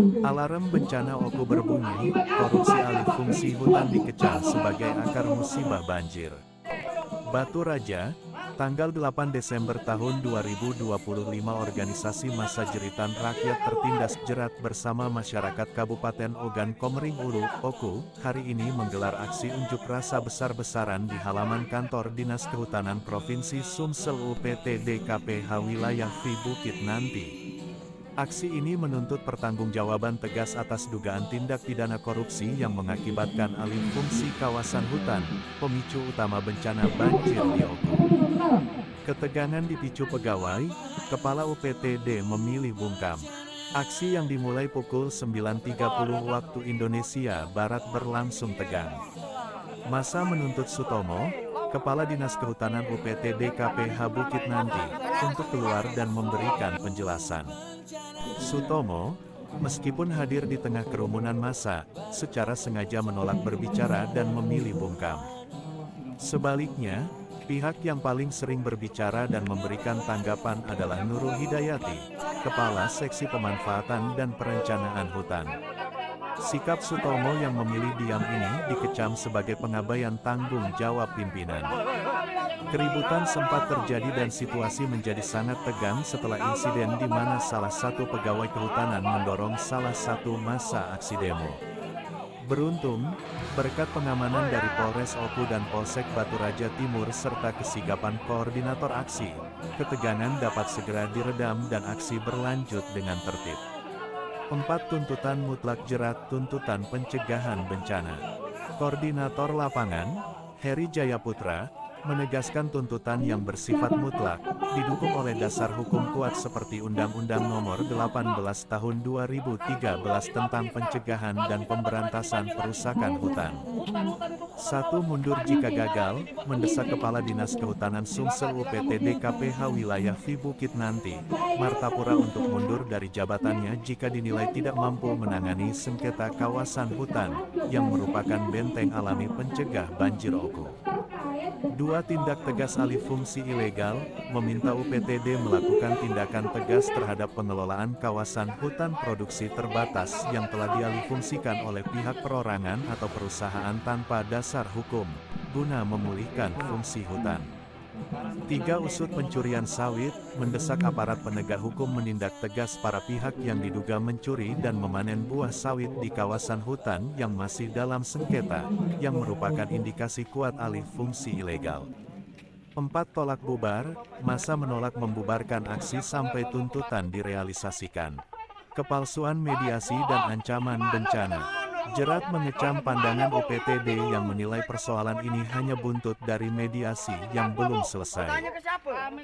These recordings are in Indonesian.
Alarm bencana Oku berbunyi, korupsi alih fungsi hutan dikecam sebagai akar musibah banjir. Batu Raja, tanggal 8 Desember tahun 2025 organisasi massa jeritan rakyat tertindas jerat bersama masyarakat Kabupaten Ogan Komering Ulu, Oku, hari ini menggelar aksi unjuk rasa besar-besaran di halaman kantor Dinas Kehutanan Provinsi Sumsel UPT DKPH Wilayah V Bukit Nanti. Aksi ini menuntut pertanggungjawaban tegas atas dugaan tindak pidana korupsi yang mengakibatkan alih fungsi kawasan hutan, pemicu utama bencana banjir di Oku. Ketegangan dipicu pegawai, Kepala UPTD memilih bungkam. Aksi yang dimulai pukul 9.30 waktu Indonesia Barat berlangsung tegang. Massa menuntut Sutomo, Kepala Dinas Kehutanan UPTD KPH Bukit Nanti, untuk keluar dan memberikan penjelasan. Sutomo, meskipun hadir di tengah kerumunan massa, secara sengaja menolak berbicara dan memilih bungkam. Sebaliknya, pihak yang paling sering berbicara dan memberikan tanggapan adalah Nurul Hidayati, Kepala Seksi Pemanfaatan dan Perencanaan Hutan. Sikap Sutomo yang memilih diam ini dikecam sebagai pengabaian tanggung jawab pimpinan. Keributan sempat terjadi dan situasi menjadi sangat tegang setelah insiden di mana salah satu pegawai kehutanan mendorong salah satu massa aksi demo. Beruntung, berkat pengamanan dari Polres Oku dan Polsek Batu Raja Timur serta kesigapan koordinator aksi, ketegangan dapat segera diredam dan aksi berlanjut dengan tertib. 4 tuntutan mutlak jerat tuntutan pencegahan bencana. Koordinator lapangan, Heri Jayaputra, menegaskan tuntutan yang bersifat mutlak, didukung oleh dasar hukum kuat seperti Undang-Undang Nomor 18 Tahun 2013 tentang pencegahan dan pemberantasan perusakan hutan. 1. Mundur jika gagal, mendesak Kepala Dinas Kehutanan Sumsel UPT DKPH Wilayah V Bukit Nanti, Martapura untuk mundur dari jabatannya jika dinilai tidak mampu menangani sengketa kawasan hutan, yang merupakan benteng alami pencegah banjir Oku. 2. Tindak tegas alih fungsi ilegal, meminta UPTD melakukan tindakan tegas terhadap pengelolaan kawasan hutan produksi terbatas yang telah dialihfungsikan oleh pihak perorangan atau perusahaan tanpa dasar hukum, guna memulihkan fungsi hutan. 3. Usut pencurian sawit, mendesak aparat penegak hukum menindak tegas para pihak yang diduga mencuri dan memanen buah sawit di kawasan hutan yang masih dalam sengketa, yang merupakan indikasi kuat alih fungsi ilegal. 4. Tolak bubar, massa menolak membubarkan aksi sampai tuntutan direalisasikan. Kepalsuan mediasi dan ancaman bencana. Jerat mengecam pandangan UPTD yang menilai persoalan ini hanya buntut dari mediasi yang belum selesai.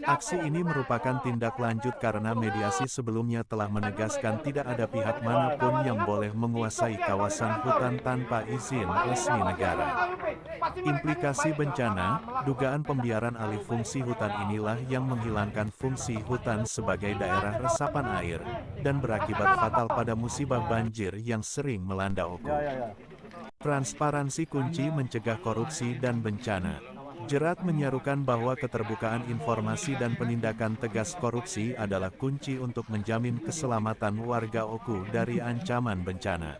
Aksi ini merupakan tindak lanjut karena mediasi sebelumnya telah menegaskan tidak ada pihak manapun yang boleh menguasai kawasan hutan tanpa izin resmi negara. Implikasi bencana, dugaan pembiaran alih fungsi hutan inilah yang menghilangkan fungsi hutan sebagai daerah resapan air, dan berakibat fatal pada musibah banjir yang sering melanda Oku. Transparansi kunci mencegah korupsi dan bencana. Jerat menyerukan bahwa keterbukaan informasi dan penindakan tegas korupsi adalah kunci untuk menjamin keselamatan warga Oku dari ancaman bencana.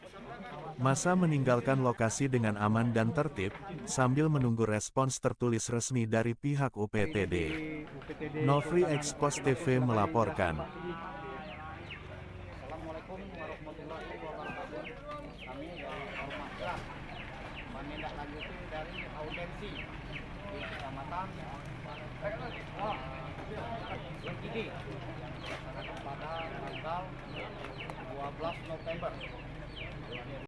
Massa meninggalkan lokasi dengan aman dan tertib, sambil menunggu respons tertulis resmi dari pihak UPTD. Novri Expos TV melaporkan. Assalamualaikum warahmatullahi wabarakatuh. Kami dari Ormaslah menindaklanjuti dari audensi di Kecamatan Gigi pada tanggal 12 November